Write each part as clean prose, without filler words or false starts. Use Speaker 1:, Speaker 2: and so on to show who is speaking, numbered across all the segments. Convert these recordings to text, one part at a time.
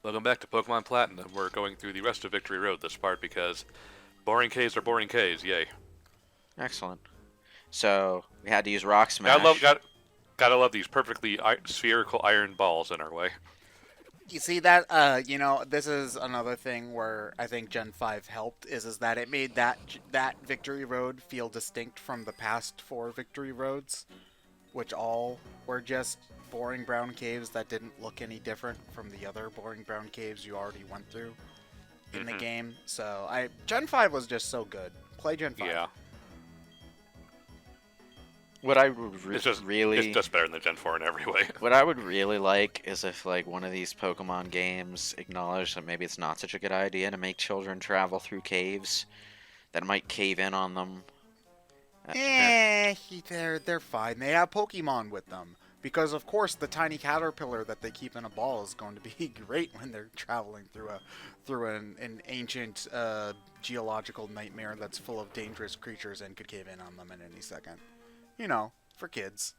Speaker 1: Welcome back to Pokemon Platinum. We're going through the rest of Victory Road this part because boring caves are boring caves. Yay!
Speaker 2: Excellent. So we had to use Rock
Speaker 1: Gotta love
Speaker 2: Smash.
Speaker 1: got gotta love these perfectly spherical iron balls in our way.
Speaker 3: You see that? This is another thing where I think Gen 5 helped is that it made that Victory Road feel distinct from the past four Victory Roads, which all were just boring brown caves that didn't look any different from the other boring brown caves you already went through in the
Speaker 1: Hmm.
Speaker 3: game. So I Gen 5 was just so good. Play Gen 5.
Speaker 1: Yeah,
Speaker 2: What I would
Speaker 1: it's
Speaker 2: really,
Speaker 1: just better than Gen 4 in every way.
Speaker 2: what I would really like is if like one of these Pokemon games acknowledged that maybe it's not such a good idea to make children travel through caves, that might cave in on them. Eh.
Speaker 3: They're fine. They have Pokemon with them. Because of course the tiny caterpillar that they keep in a ball is going to be great when they're traveling through an ancient geological nightmare that's full of dangerous creatures and could cave in on them at any second. You know, for kids.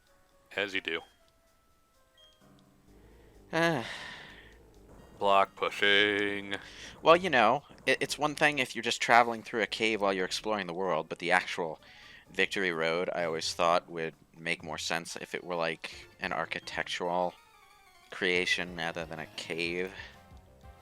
Speaker 1: As you do.
Speaker 2: Eh.
Speaker 1: Block pushing.
Speaker 2: Well, it's one thing if you're just traveling through a cave while you're exploring the world, but the actual Victory Road, I always thought would make more sense if it were like an architectural creation rather than a cave.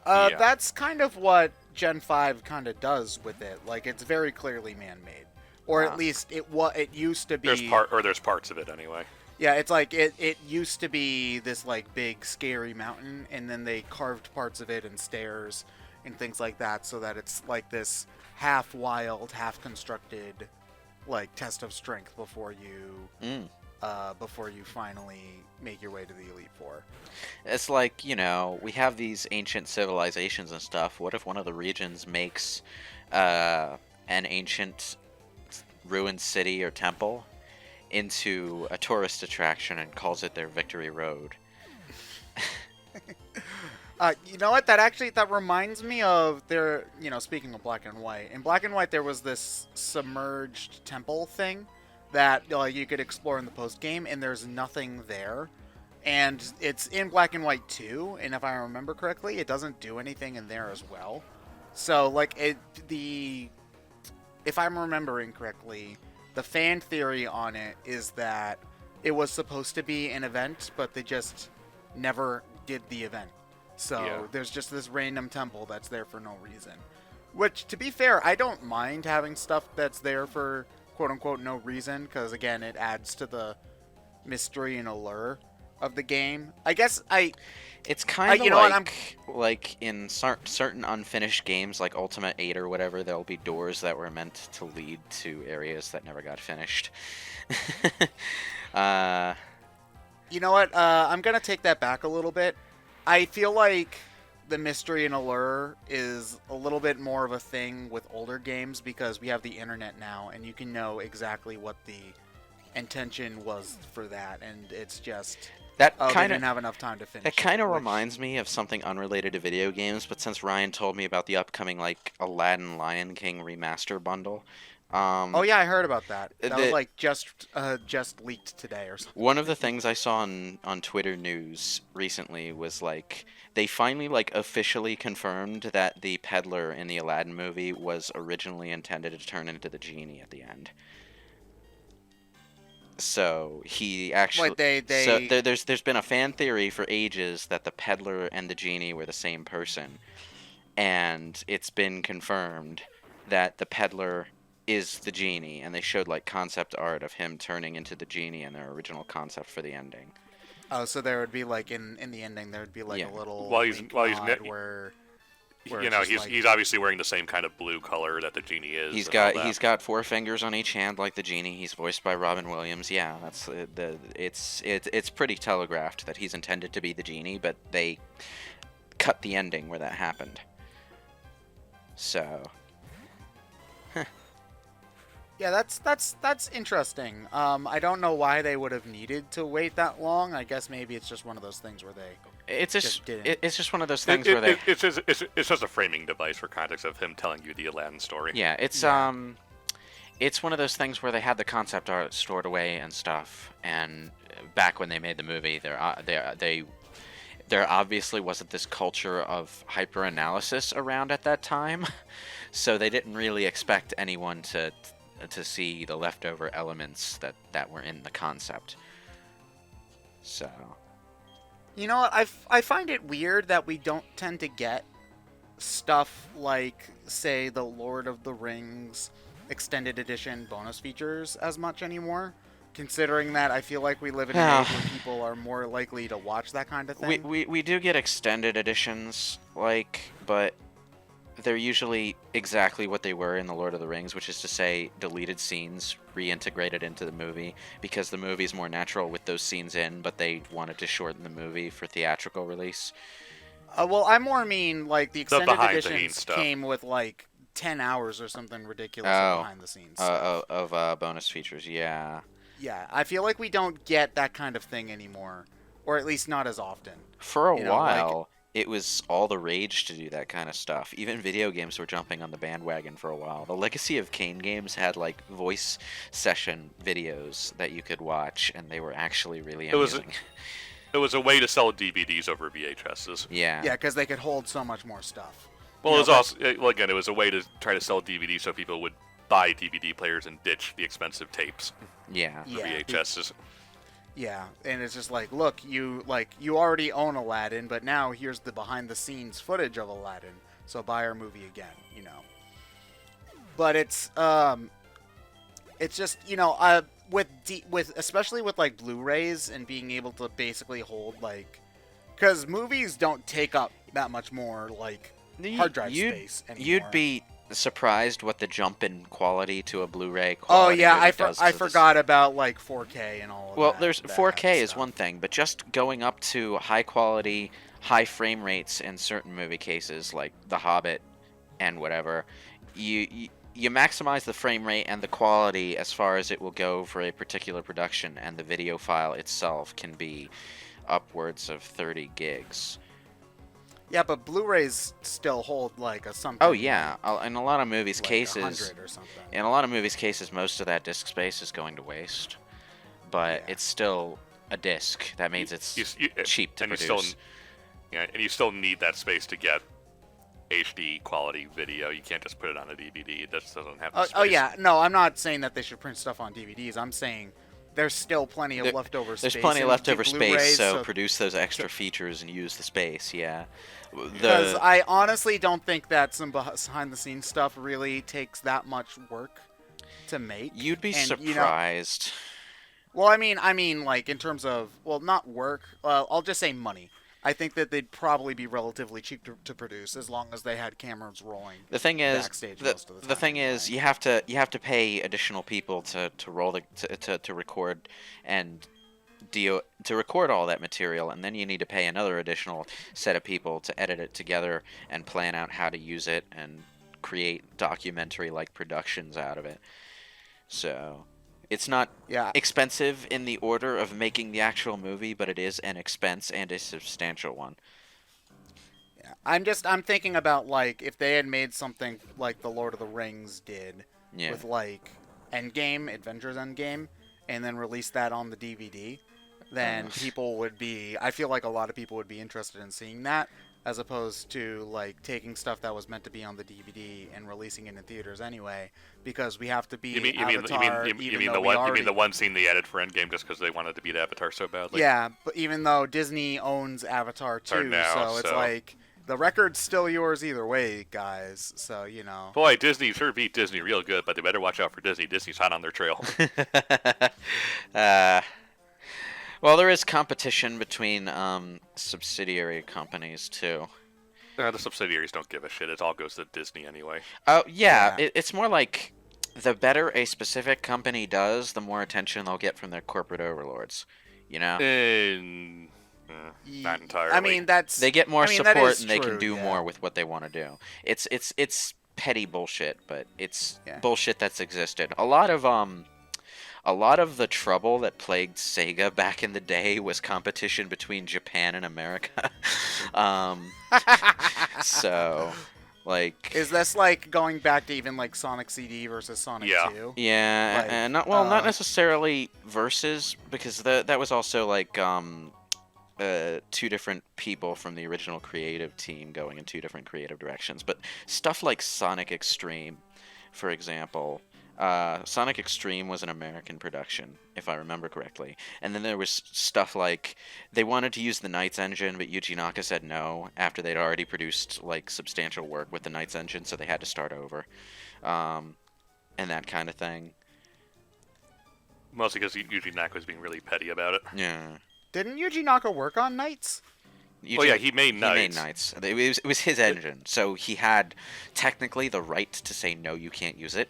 Speaker 1: Yeah.
Speaker 3: That's kind of what Gen 5 kind of does with it. Like it's very clearly man-made. Or at
Speaker 2: Ah.
Speaker 3: least it used to be.
Speaker 1: There's parts of it anyway.
Speaker 3: Yeah, it's like it used to be this like big scary mountain, and then they carved parts of it and stairs and things like that, so that it's like this half wild, half constructed like test of strength
Speaker 2: Mm.
Speaker 3: before you finally make your way to the Elite Four.
Speaker 2: It's like, we have these ancient civilizations and stuff. What if one of the regions makes an ancient ruined city or temple into a tourist attraction and calls it their Victory Road?
Speaker 3: You know what? That reminds me of there. You know, speaking of Black and White, in Black and White there was this submerged temple thing that you could explore in the post game, and there's nothing there. And it's in Black and White too. And if I remember correctly, it doesn't do anything in there as well. So if I'm remembering correctly, the fan theory on it is that it was supposed to be an event, but they just never did the event. So
Speaker 1: Yeah.
Speaker 3: there's just this random temple that's there for no reason. Which, to be fair, I don't mind having stuff that's there for quote unquote no reason, because again, it adds to the mystery and allure of the game. I guess
Speaker 2: It's kind of
Speaker 3: you know what,
Speaker 2: like in certain unfinished games like Ultimate 8 or whatever, there'll be doors that were meant to lead to areas that never got finished. uh,
Speaker 3: You know what? I'm gonna take that back a little bit. I feel like the mystery and allure is a little bit more of a thing with older games because we have the internet now, and you can know exactly what the intention was for that, and it's just
Speaker 2: that
Speaker 3: they
Speaker 2: kind
Speaker 3: didn't
Speaker 2: of
Speaker 3: have enough time to finish.
Speaker 2: that kind of
Speaker 3: it, which-
Speaker 2: reminds me of something unrelated to video games, but since Ryan told me about the upcoming like Aladdin Lion King remaster bundle,
Speaker 3: Oh yeah, I heard about that. That was
Speaker 2: the-
Speaker 3: like just leaked today or something.
Speaker 2: one of the things I saw on Twitter news recently was like they finally like officially confirmed that the peddler in the Aladdin movie was originally intended to turn into the genie at the end. So he actually
Speaker 3: Like they
Speaker 2: so there's been a fan theory for ages that the peddler and the genie were the same person, and it's been confirmed that the peddler is the genie, and they showed like concept art of him turning into the genie and their original concept for the ending.
Speaker 3: Oh, so there would be like in the ending there would be like
Speaker 2: Yeah.
Speaker 3: a little
Speaker 1: While he's-
Speaker 3: wink
Speaker 1: while he's
Speaker 3: nod
Speaker 1: ne-
Speaker 3: where
Speaker 1: You
Speaker 3: it's
Speaker 1: know,
Speaker 3: just
Speaker 1: he's
Speaker 3: like-
Speaker 1: he's obviously wearing the same kind of blue color that the genie is.
Speaker 2: He's
Speaker 1: and all
Speaker 2: got
Speaker 1: that.
Speaker 2: he's got four fingers on each hand like the genie. He's voiced by Robin Williams. Yeah, that's it's pretty telegraphed that he's intended to be the genie, but they cut the ending where that happened. So
Speaker 3: Yeah, that's interesting. I don't know why they would have needed to wait that long. I guess maybe it's just one of those things where they
Speaker 2: it's just
Speaker 3: didn't.
Speaker 2: it's just one of those things where they
Speaker 1: it's just a framing device for context of him telling you the Aladdin story.
Speaker 2: yeah
Speaker 3: Yeah.
Speaker 2: it's one of those things where they had the concept art stored away and stuff, and back when they made the movie, they there obviously wasn't this culture of hyper-analysis around at that time, so they didn't really expect anyone to see the leftover elements that were in the concept. So,
Speaker 3: You know what? I find it weird that we don't tend to get stuff like, say, the Lord of the Rings extended edition bonus features as much anymore. Considering that I feel like we live in an age where people are more likely to watch that kind of thing.
Speaker 2: we do get extended editions, but they're usually exactly what they were in The Lord of the Rings, which is to say deleted scenes reintegrated into the movie, because the movie's more natural with those scenes in, but they wanted to shorten the movie for theatrical release.
Speaker 3: Well, I more mean like the extended
Speaker 1: behind-the-scenes
Speaker 3: editions
Speaker 1: stuff.
Speaker 3: came with like 10 hours or something ridiculous
Speaker 2: Oh,
Speaker 3: behind the scenes stuff.
Speaker 2: of bonus features, yeah.
Speaker 3: Yeah, I feel like we don't get that kind of thing anymore, or at least not as often.
Speaker 2: For a
Speaker 3: You know, like-
Speaker 2: while, it was all the rage to do that kind of stuff. Even video games were jumping on the bandwagon for a while. The Legacy of Kain games had like voice session videos that you could watch, and they were actually really amusing.
Speaker 1: It was a way to sell DVDs over VHSs.
Speaker 2: Yeah.
Speaker 3: Yeah, because they could hold so much more stuff.
Speaker 1: Well,
Speaker 3: You
Speaker 1: it was
Speaker 3: know,
Speaker 1: also, again, it was a way to try to sell DVDs so people would buy DVD players and ditch the expensive tapes
Speaker 2: Yeah.
Speaker 1: for
Speaker 3: Yeah,
Speaker 1: VHSs.
Speaker 3: Yeah, and it's just like, look, you already own Aladdin, but now here's the behind the scenes footage of Aladdin, so buy our movie again, you know. But it's just, you know, with especially with like Blu-rays and being able to basically hold like, because movies don't take up that much more like hard drive space anymore.
Speaker 2: You'd be surprised what the jump in quality to a Blu-ray
Speaker 3: Oh
Speaker 2: quality
Speaker 3: yeah,
Speaker 2: really
Speaker 3: I
Speaker 2: does to the
Speaker 3: forgot about like 4K and all of
Speaker 2: Well,
Speaker 3: that.
Speaker 2: there's
Speaker 3: that
Speaker 2: 4K is
Speaker 3: stuff.
Speaker 2: one thing, but just going up to high quality, high frame rates in certain movie cases like The Hobbit and whatever, you maximize the frame rate and the quality as far as it will go for a particular production, and the video file itself can be upwards of 30 gigs.
Speaker 3: Yeah, but Blu-rays still hold like a something.
Speaker 2: Oh yeah, in a lot of movies'
Speaker 3: like
Speaker 2: cases,
Speaker 3: 100 or something.
Speaker 2: in a lot of movies' cases, most of that disk space is going to waste, but
Speaker 3: Yeah.
Speaker 2: it's still a disc. That means it's cheap to
Speaker 1: and
Speaker 2: produce.
Speaker 1: you still need that space to get HD quality video. You can't just put it on a DVD. It just doesn't have the space.
Speaker 3: Oh yeah, no, I'm not saying that they should print stuff on DVDs. I'm saying there's still plenty of leftover space.
Speaker 2: There's plenty of
Speaker 3: in
Speaker 2: leftover
Speaker 3: Blu-rays,
Speaker 2: space, so produce those extra features and use the space. Yeah,
Speaker 3: Because I honestly don't think that some behind-the-scenes stuff really takes that much work to make.
Speaker 2: You'd be
Speaker 3: And, you know,
Speaker 2: surprised.
Speaker 3: well, I mean, like in terms of, well, not work. I'll just say money. I think that they'd probably be relatively cheap to produce as long as they had cameras rolling.
Speaker 2: The thing is,
Speaker 3: backstage most of the
Speaker 2: the thing
Speaker 3: time,
Speaker 2: is,
Speaker 3: right?
Speaker 2: you have to pay additional people to roll to record and to record all that material, and then you need to pay another additional set of people to edit it together and plan out how to use it and create documentary-like productions out of it. So it's not
Speaker 3: Yeah.
Speaker 2: expensive in the order of making the actual movie, but it is an expense and a substantial one.
Speaker 3: Yeah. I'm thinking about like if they had made something like the Lord of the Rings did
Speaker 2: Yeah.
Speaker 3: with like Endgame, Adventures Endgame, and then released that on the DVD, then people would be, I feel like a lot of people would be interested in seeing that, as opposed to like taking stuff that was meant to be on the DVD and releasing it in theaters anyway, because we have to be Avatar.
Speaker 1: You mean the one scene they added for Endgame just because they wanted to beat Avatar so badly?
Speaker 3: Yeah, but even though Disney owns Avatar too,
Speaker 1: now,
Speaker 3: so it's like the record's still yours either way, guys. So you know.
Speaker 1: Boy, Disney sure beat Disney real good, but they better watch out for Disney. Disney's hot on their trail.
Speaker 2: Well, there is competition between subsidiary companies too.
Speaker 1: The subsidiaries don't give a shit. It all goes to Disney anyway.
Speaker 2: Oh yeah,
Speaker 3: Yeah.
Speaker 2: it's more like the better a specific company does, the more attention they'll get from their corporate overlords. You know,
Speaker 1: Not entirely.
Speaker 3: I mean, that's
Speaker 2: they get more
Speaker 3: I mean, that
Speaker 2: support
Speaker 3: is
Speaker 2: and they can
Speaker 3: true,
Speaker 2: do
Speaker 3: yeah.
Speaker 2: more with what they want to do. It's petty bullshit, but it's
Speaker 3: Yeah.
Speaker 2: bullshit that's existed. A lot of the trouble that plagued Sega back in the day was competition between Japan and America. So, like,
Speaker 3: Is this like going back to even like Sonic CD versus Sonic
Speaker 1: Yeah.
Speaker 3: 2?
Speaker 2: yeah,
Speaker 3: Like,
Speaker 2: and not necessarily versus, because that was also like two different people from the original creative team going in two different creative directions. But stuff like Sonic Extreme, for example, Sonic Extreme was an American production, if I remember correctly. And then there was stuff like they wanted to use the Knights engine, but Yuji Naka said no after they'd already produced like substantial work with the Knights engine, so they had to start over, and that kind of thing.
Speaker 1: Mostly because Yuji Naka was being really petty about it.
Speaker 2: Yeah.
Speaker 3: Didn't Yuji Naka work on Knights?
Speaker 1: Oh yeah, he made Knights.
Speaker 2: He made Knights. It was his engine, so he had technically the right to say no, you can't use it.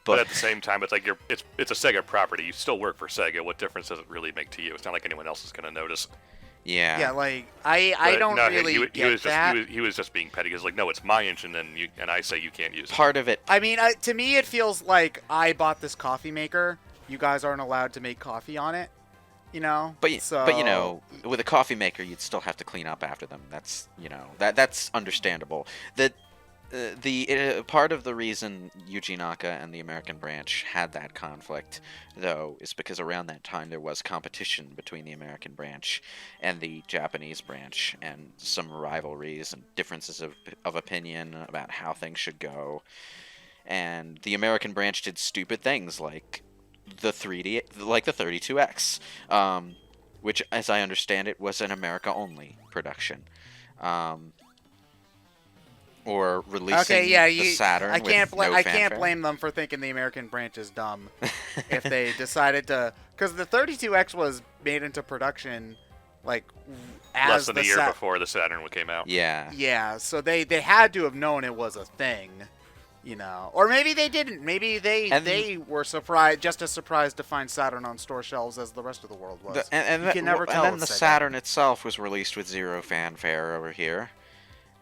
Speaker 1: But at the same time, it's like it's a Sega property. You still work for Sega. What difference does it really make to you? It's not like anyone else is going to notice.
Speaker 2: Yeah.
Speaker 3: Yeah, like I don't really get that.
Speaker 1: He was just being petty. He was like, no, it's my engine, and I say you can't use it.
Speaker 2: Part of it.
Speaker 3: I mean, to me, it feels like I bought this coffee maker. You guys aren't allowed to make coffee on it. You know,
Speaker 2: but you know, with a coffee maker, you'd still have to clean up after them. That's that's understandable. The part of the reason Yuji Naka and the American branch had that conflict, though, is because around that time there was competition between the American branch and the Japanese branch, and some rivalries and differences of opinion about how things should go. And the American branch did stupid things like the 32X, which, as I understand it, was an America-only production. Or releasing the Saturn.
Speaker 3: I can't
Speaker 2: fanfare.
Speaker 3: blame them for thinking the American branch is dumb if they decided to, because the 32X was made into production like as
Speaker 1: less than a year before the Saturn came out.
Speaker 2: Yeah.
Speaker 3: Yeah, so they had to have known it was a thing, you know, or maybe they didn't. Maybe they were just as surprised to find Saturn on store shelves as the rest of the world was. You can never tell.
Speaker 2: And then the Saturn itself was released with zero fanfare over here,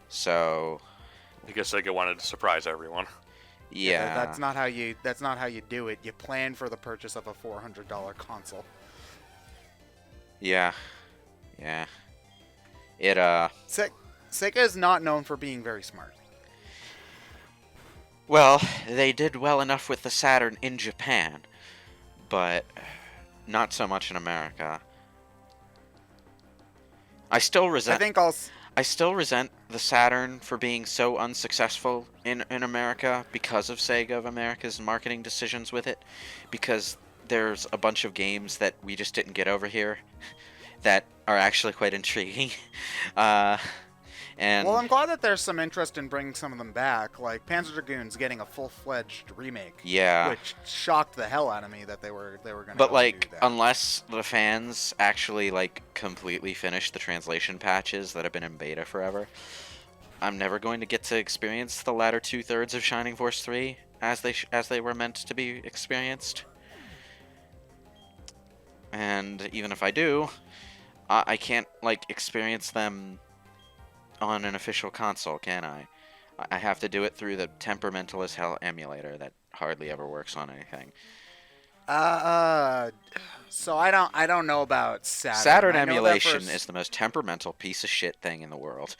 Speaker 2: so.
Speaker 1: I guess Sega wanted to surprise everyone.
Speaker 2: Yeah.
Speaker 3: That's not how you do it. You plan for the purchase of a $400 console.
Speaker 2: Yeah. Yeah. It
Speaker 3: Sega is not known for being very smart.
Speaker 2: Well, they did well enough with the Saturn in Japan, but not so much in America. I still resent the Saturn for being so unsuccessful in America because of Sega of America's marketing decisions with it, because there's a bunch of games that we just didn't get over here that are actually quite intriguing. Well,
Speaker 3: I'm glad that there's some interest in bringing some of them back, like Panzer Dragoon's getting a full-fledged remake.
Speaker 2: Yeah.
Speaker 3: Which shocked the hell out of me that they were going to.
Speaker 2: But
Speaker 3: do that.
Speaker 2: Unless the fans actually completely finish the translation patches that have been in beta forever, I'm never going to get to experience the latter 2/3 of Shining Force 3 as they were meant to be experienced. And even if I do, I can't experience them on an official console, can I? I have to do it through the temperamental as hell emulator that hardly ever works on anything.
Speaker 3: So I don't know about Saturn.
Speaker 2: Saturn emulation is the most temperamental piece of shit thing in the world.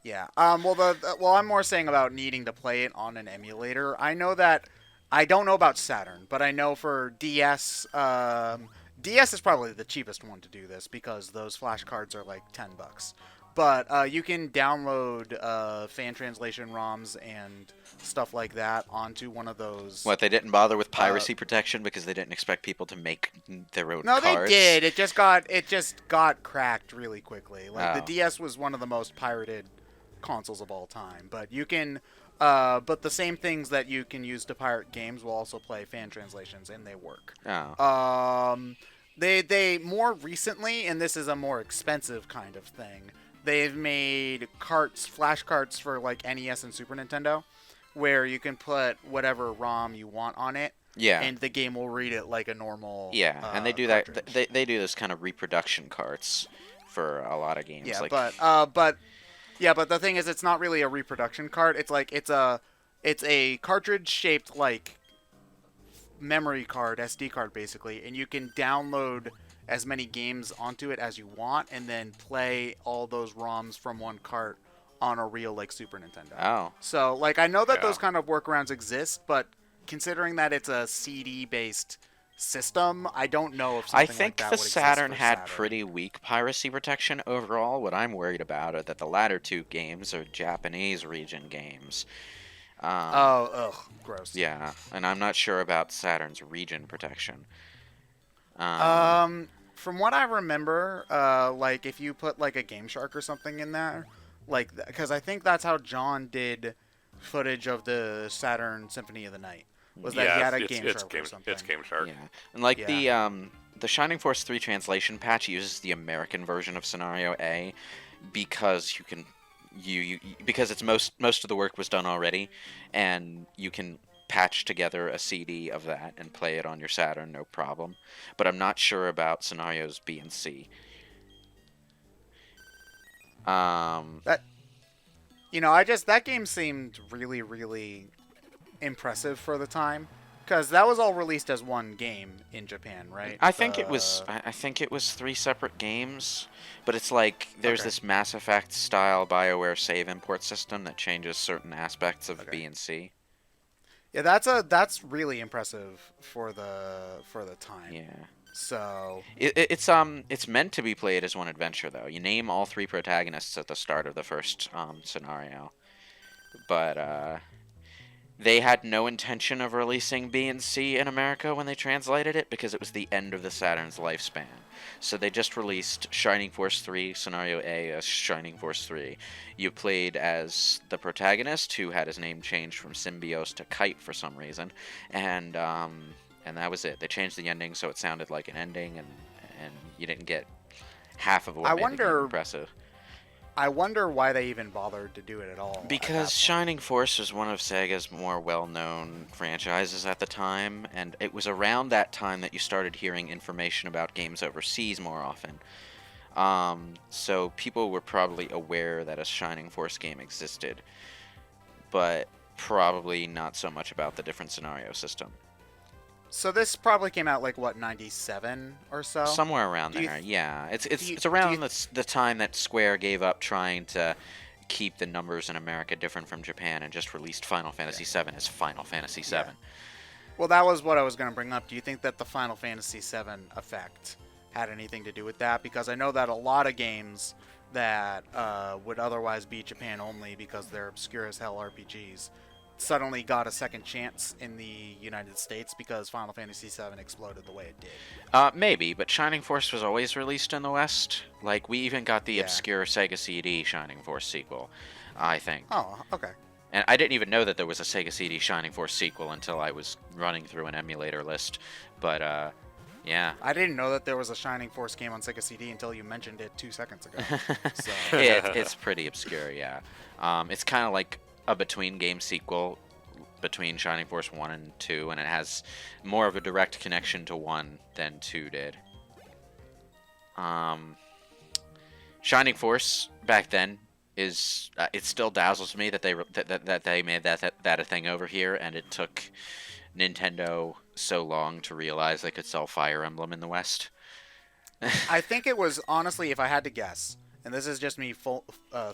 Speaker 3: Yeah. Well, I'm more saying about needing to play it on an emulator. I know that I don't know about Saturn, but I know for DS, DS is probably the cheapest one to do this because those flash cards are like $10. But you can download fan translation ROMs and stuff like that onto one of those.
Speaker 2: What, they didn't bother with piracy protection because they didn't expect people to make their own cards?
Speaker 3: No, they did. It just got cracked really quickly. The DS was one of the most pirated consoles of all time. But you can, but the same things that you can use to pirate games will also play fan translations, and they work.
Speaker 2: Oh.
Speaker 3: They more recently, and this is a more expensive kind of thing. They've made flash carts for NES and Super Nintendo, where you can put whatever ROM you want on it.
Speaker 2: Yeah.
Speaker 3: And the game will read it like a normal.
Speaker 2: Yeah, and they do
Speaker 3: cartridge.
Speaker 2: that. They do this kind of reproduction carts for a lot of games.
Speaker 3: Yeah, but the thing is, it's not really a reproduction cart. It's a cartridge shaped like memory card, SD card basically, and you can download as many games onto it as you want, and then play all those ROMs from one cart on a real Super Nintendo.
Speaker 2: Oh.
Speaker 3: So I know that those kind of workarounds exist, but considering that it's a CD-based system. I don't know if
Speaker 2: I
Speaker 3: something like
Speaker 2: think
Speaker 3: that
Speaker 2: the
Speaker 3: would exist
Speaker 2: Saturn
Speaker 3: for
Speaker 2: had
Speaker 3: Saturn.
Speaker 2: pretty weak piracy protection overall. What I'm worried about are that the latter two games are Japanese region games.
Speaker 3: Oh, ugh, gross.
Speaker 2: Yeah, and I'm not sure about Saturn's region protection.
Speaker 3: From what I remember, like if you put like a Game Shark or something in there, like because I think that's how John did footage of the Saturn Symphony of the Night. Was that he
Speaker 1: Yeah,
Speaker 3: had a
Speaker 1: it's
Speaker 3: Game
Speaker 1: it's
Speaker 3: Shark
Speaker 1: Game
Speaker 3: or something?
Speaker 1: it's Game Shark.
Speaker 2: Yeah, and like
Speaker 3: Yeah.
Speaker 2: the Shining Force 3 translation patch uses the American version of Scenario A because you can because it's most of the work was done already, and you can patch together a CD of that and play it on your Saturn, no problem. But I'm not sure about scenarios B and C.
Speaker 3: That I just that game seemed really really impressive for the time because that was all released as one game in Japan, right?
Speaker 2: I think it was. I think it was 3 separate games, but it's like there's
Speaker 3: Okay.
Speaker 2: this Mass Effect style BioWare save import system that changes certain aspects of
Speaker 3: Okay.
Speaker 2: B and C.
Speaker 3: Yeah, that's really impressive for the time.
Speaker 2: Yeah.
Speaker 3: So
Speaker 2: It's meant to be played as one adventure though. You name all 3 protagonists at the start of the first scenario, but they had no intention of releasing B and C in America when they translated it because it was the end of the Saturn's lifespan. So they just released Shining Force 3 Scenario A as Shining Force 3. You played as the protagonist who had his name changed from Symbiose to Kite for some reason, and that was it. They changed the ending so it sounded like an ending, and you didn't get half of what made the game impressive.
Speaker 3: I wonder why they even bothered to do it at all.
Speaker 2: Because Shining Force was one of Sega's more well-known franchises at the time, and it was around that time that you started hearing information about games overseas more often. So people were probably aware that a Shining Force game existed, but probably not so much about the different scenario system.
Speaker 3: So this probably came out like what, 97 or so?
Speaker 2: Somewhere around there, yeah. It's around the time that Square gave up trying to keep the numbers in America different from Japan and just released Final Fantasy VII as Final Fantasy VII.
Speaker 3: Yeah. Well, that was what I was going to bring up. Do you think that the Final Fantasy VII effect had anything to do with that? Because I know that a lot of games that would otherwise be Japan only because they're obscure as hell RPGs suddenly got a second chance in the United States because Final Fantasy VII exploded the way it did.
Speaker 2: Maybe, but Shining Force was always released in the West. Like, we even got the obscure Sega CD Shining Force sequel, I think.
Speaker 3: Oh, okay.
Speaker 2: And I didn't even know that there was a Sega CD Shining Force sequel until I was running through an emulator list. But, yeah.
Speaker 3: I didn't know that there was a Shining Force game on Sega CD until you mentioned it 2 seconds ago. So.
Speaker 2: It's pretty obscure, yeah. It's kind of like a between-game sequel between Shining Force 1 and 2, and it has more of a direct connection to 1 than 2 did. Shining Force back then is it still dazzles me that they made that a thing over here, and it took Nintendo so long to realize they could sell Fire Emblem in the West.
Speaker 3: I think it was, honestly, if I had to guess, and this is just me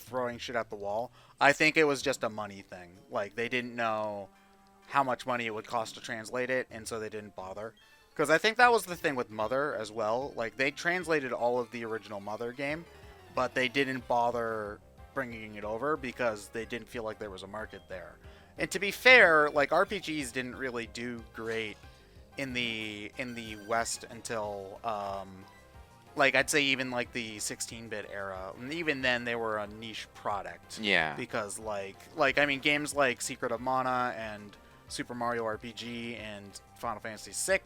Speaker 3: throwing shit at the wall, I think it was just a money thing. Like, they didn't know how much money it would cost to translate it, and so they didn't bother. Because I think that was the thing with Mother as well. Like, they translated all of the original Mother game, but they didn't bother bringing it over because they didn't feel like there was a market there. And to be fair, like, RPGs didn't really do great in the West until like, I'd say even like the 16-bit era, and even then they were a niche product.
Speaker 2: Yeah.
Speaker 3: Because like I mean, games like Secret of Mana and Super Mario RPG and Final Fantasy VI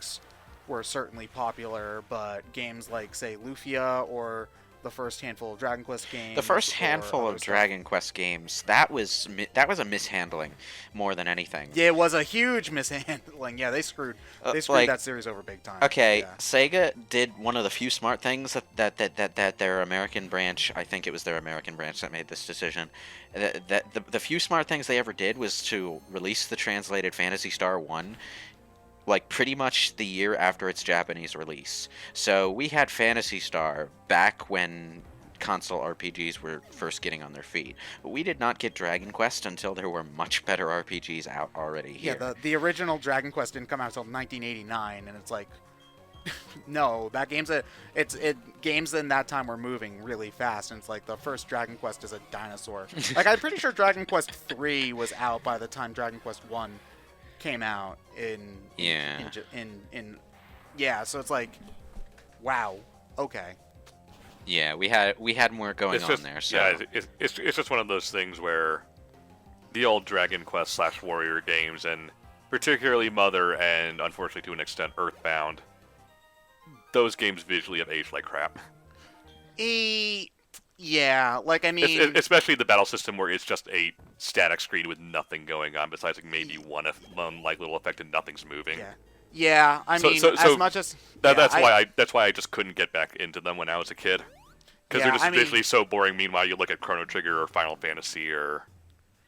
Speaker 3: were certainly popular, but games like, say, Lufia or the first handful of Dragon Quest games.
Speaker 2: The first handful of Dragon Quest games, that was a mishandling more than anything.
Speaker 3: Yeah, it was a huge mishandling. Yeah, they screwed
Speaker 2: like,
Speaker 3: that series over big time.
Speaker 2: Okay,
Speaker 3: yeah.
Speaker 2: Sega did one of the few smart things that their American branch, I think it was their American branch that made this decision. The few smart things they ever did was to release the translated Phantasy Star 1 like pretty much the year after its Japanese release. So we had Phantasy Star back when console RPGs were first getting on their feet. But we did not get Dragon Quest until there were much better RPGs out already here.
Speaker 3: Yeah, the original Dragon Quest didn't come out until 1989, and it's like, No, that game's games in that time were moving really fast, and it's like the first Dragon Quest is a dinosaur. Like I'm pretty sure Dragon Quest 3 was out by the time Dragon Quest 1 came out yeah, so it's like wow, okay.
Speaker 2: Yeah, we had more going on there. So
Speaker 1: yeah, it's just one of those things where the old Dragon Quest / Warrior games, and particularly Mother, and unfortunately to an extent Earthbound, those games visually have aged like crap.
Speaker 3: Yeah, like I mean,
Speaker 1: especially the battle system where it's just a static screen with nothing going on besides like maybe one like little effect and nothing's moving.
Speaker 3: Yeah. I mean, as much as
Speaker 1: that's why I just couldn't get back into them when I was a kid, because they're just visually so boring. Meanwhile, you look at Chrono Trigger or Final Fantasy or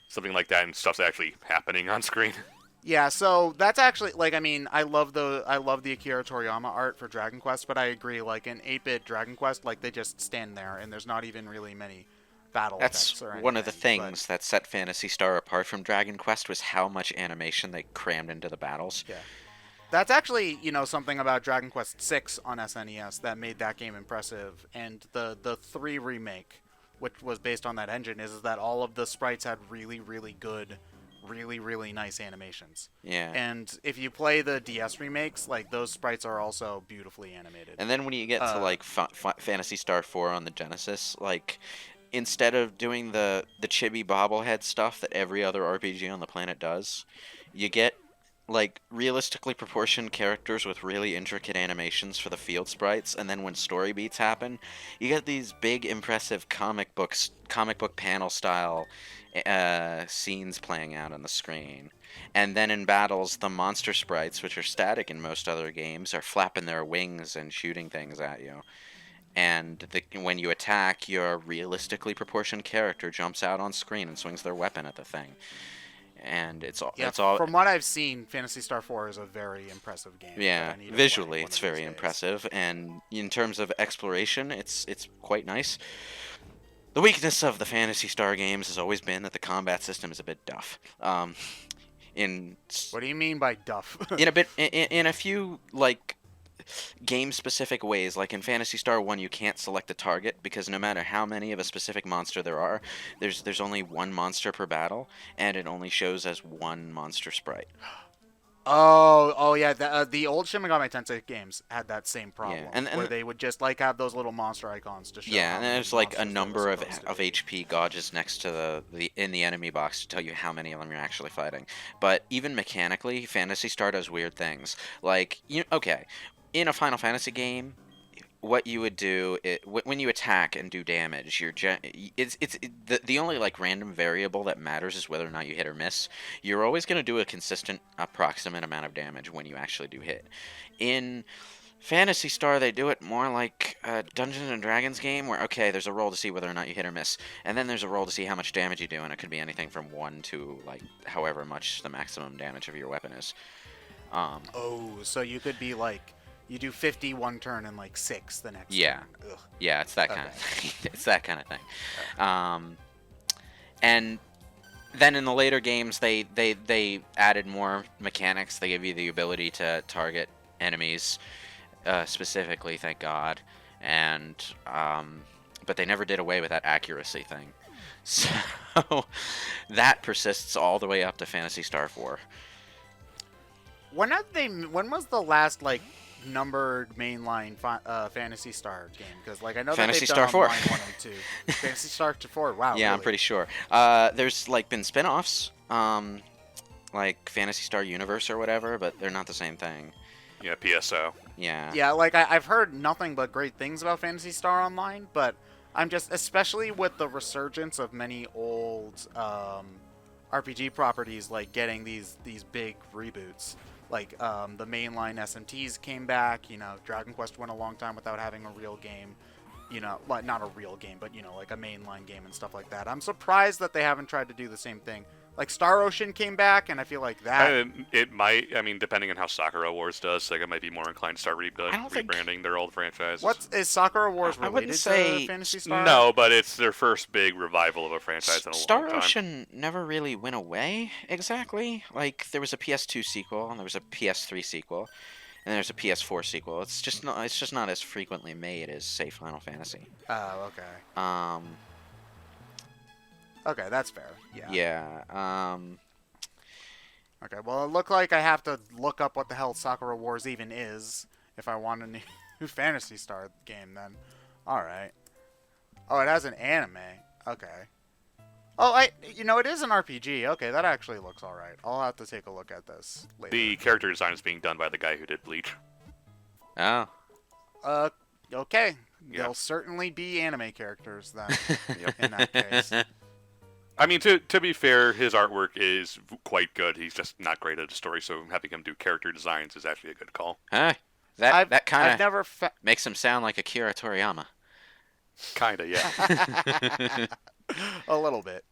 Speaker 1: something like that, and stuff's actually happening on screen.
Speaker 3: Yeah, so that's actually like I mean I love the Akira Toriyama art for Dragon Quest, but I agree like in 8-bit Dragon Quest like they just stand there and there's not even really many battle effects or anything.
Speaker 2: That's one of the things that set Phantasy Star apart from Dragon Quest was how much animation they crammed into the battles.
Speaker 3: Yeah. That's actually, something about Dragon Quest 6 on SNES that made that game impressive, and the 3 remake, which was based on that engine, is that all of the sprites had really, really good, really, really nice animations.
Speaker 2: Yeah.
Speaker 3: And if you play the DS remakes, like, those sprites are also beautifully animated.
Speaker 2: And then when you get to, like, Phantasy Star 4 on the Genesis, like, instead of doing the chibi bobblehead stuff that every other RPG on the planet does, you get like realistically proportioned characters with really intricate animations for the field sprites, and then when story beats happen, you get these big impressive comic book panel style scenes playing out on the screen. And then in battles, the monster sprites, which are static in most other games, are flapping their wings and shooting things at you. And when you attack, your realistically proportioned character jumps out on screen and swings their weapon at the thing. And it's all.
Speaker 3: From what I've seen, Phantasy Star 4 is a very impressive game.
Speaker 2: Yeah, visually it's very impressive, and in terms of exploration, it's quite nice. The weakness of the Phantasy Star games has always been that the combat system is a bit duff.
Speaker 3: What do you mean by duff?
Speaker 2: in a few like game-specific ways, like in Phantasy Star 1, you can't select a target because no matter how many of a specific monster there are, there's only one monster per battle, and it only shows as one monster sprite.
Speaker 3: Oh yeah, the old Shin Megami Tensei games had that same problem,
Speaker 2: and
Speaker 3: where they would just like have those little monster icons to show.
Speaker 2: Yeah, and there's like a number of HP gauges next to in the enemy box to tell you how many of them you're actually fighting. But even mechanically, Phantasy Star does weird things. Like in a Final Fantasy game, what you would do when you attack and do damage, the only like random variable that matters is whether or not you hit or miss. You're always going to do a consistent approximate amount of damage when you actually do hit. In Phantasy Star, they do it more like a Dungeons and Dragons game, where there's a roll to see whether or not you hit or miss, and then there's a roll to see how much damage you do, and it could be anything from 1 to like however much the maximum damage of your weapon is. So
Speaker 3: you could be like. You do 50 one turn and like 6 the next.
Speaker 2: Yeah,
Speaker 3: turn. Ugh.
Speaker 2: Yeah, it's that kind of thing. It's that kind of thing. And then in the later games, they added more mechanics. They give you the ability to target enemies specifically, thank God. And but they never did away with that accuracy thing. So that persists all the way up to Phantasy Star 4.
Speaker 3: When was the last like numbered mainline Phantasy Star game? Because like I know
Speaker 2: Phantasy
Speaker 3: that they've
Speaker 2: Star
Speaker 3: done
Speaker 2: 4.
Speaker 3: 1 and 2. Phantasy Star 4. Wow.
Speaker 2: Yeah,
Speaker 3: really?
Speaker 2: I'm pretty sure. There's like been spin-offs, like Phantasy Star Universe or whatever, but they're not the same thing.
Speaker 1: Yeah, PSO.
Speaker 2: Yeah.
Speaker 3: Yeah, like I've heard nothing but great things about Phantasy Star Online, but I'm just, especially with the resurgence of many old RPG properties, like getting these big reboots. Like, the mainline SMTs came back, Dragon Quest went a long time without having a real game, like, not a real game, but, like a mainline game and stuff like that. I'm surprised that they haven't tried to do the same thing. Like, Star Ocean came back, and I feel like that...
Speaker 1: It might, depending on how Sakura Wars does, Sega might be more inclined to start rebranding their old franchise.
Speaker 3: Is Sakura Wars related to Phantasy Star?
Speaker 1: No, but it's their first big revival of a franchise in a long time.
Speaker 2: Star Ocean never really went away, exactly. Like, there was a PS2 sequel, and there was a PS3 sequel. And there's a PS4 sequel. It's just not as frequently made as, say, Final Fantasy.
Speaker 3: Oh, okay.
Speaker 2: Um,
Speaker 3: Okay, that's fair. Yeah.
Speaker 2: yeah.
Speaker 3: Okay, well, it looked like I have to look up what the hell Sakura Wars even is if I want a new Phantasy Star game, then. Alright. Oh, it has an anime. Okay. Oh, it is an RPG. Okay, that actually looks alright. I'll have to take a look at this later.
Speaker 1: The character design is being done by the guy who did Bleach.
Speaker 2: Oh.
Speaker 3: Okay.
Speaker 1: Yeah.
Speaker 3: There'll certainly be anime characters then,
Speaker 1: Yep.
Speaker 3: in that case.
Speaker 1: I mean, to be fair, his artwork is quite good. He's just not great at a story, so having him do character designs is actually a good call.
Speaker 2: Huh?
Speaker 3: I've
Speaker 2: That kind
Speaker 3: never
Speaker 2: of makes him sound like Akira Toriyama.
Speaker 1: Kinda, yeah.
Speaker 3: a little bit.